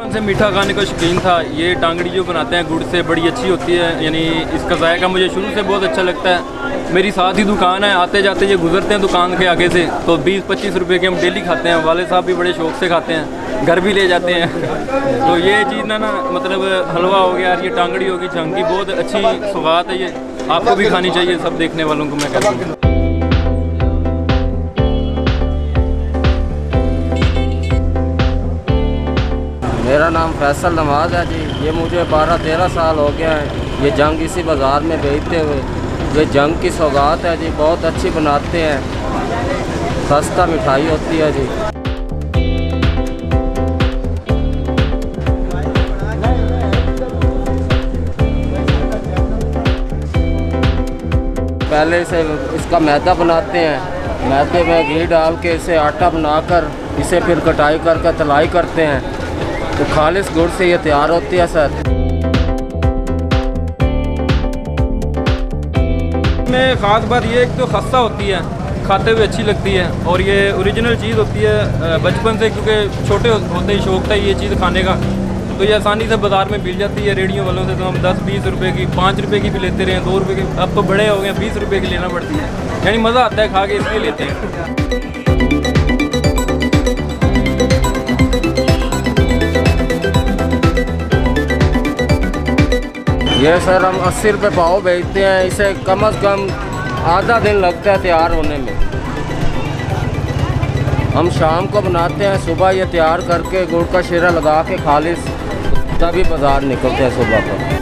से मीठा खाने का शौकीन था। ये टांगड़ी जो बनाते हैं गुड़ से बड़ी अच्छी होती है, यानी इसका जायका मुझे शुरू से बहुत अच्छा लगता है। मेरी साथ ही दुकान है, आते जाते ये गुजरते हैं दुकान के आगे से तो 20-25 रुपए के हम डेली खाते हैं। वाले साहब भी बड़े शौक से खाते हैं, घर भी ले जाते हैं। तो ये चीज़ ना मतलब हलवा हो गया, ये टांगड़ी होगी, झांकी, बहुत अच्छी सौगात है। ये आपको भी खानी चाहिए, सब देखने वालों को मैं कहता हूँ। मेरा नाम फैसल नवाज़ है जी। ये मुझे 12-13 साल हो गया है ये जंग इसी बाज़ार में बेचते हुए। ये जंग की सौगात है जी, बहुत अच्छी बनाते हैं, सस्ता मिठाई होती है जी। पहले से इसका मैदा बनाते हैं, मैदे में घी डाल के इसे आटा बनाकर इसे फिर कटाई करके तलाई करते हैं तो खालिस गुड़ से ये तैयार होती है सर। में ख़ास बात ये एक तो खस्ता होती है, खाते हुए अच्छी लगती है, और ये ओरिजिनल चीज़ होती है। बचपन से क्योंकि छोटे होते ही शौक था ये चीज़ खाने का, तो ये आसानी से बाज़ार में मिल जाती है रेडियो वालों से। तो हम 10-20 रुपए की, 5 रुपए की भी लेते रहे, 2 रुपए की, अब तो बड़े हो गए 20 रुपए की लेना पड़ती है। यानी मज़ा आता है खा के, इसलिए लेते हैं। ये सर हम 80 रुपये पाव बेचते हैं। इसे कम से कम आधा दिन लगता है तैयार होने में। हम शाम को बनाते हैं, सुबह ये तैयार करके गुड़ का शीरा लगा के खालिस तभी बाज़ार निकलते हैं सुबह को।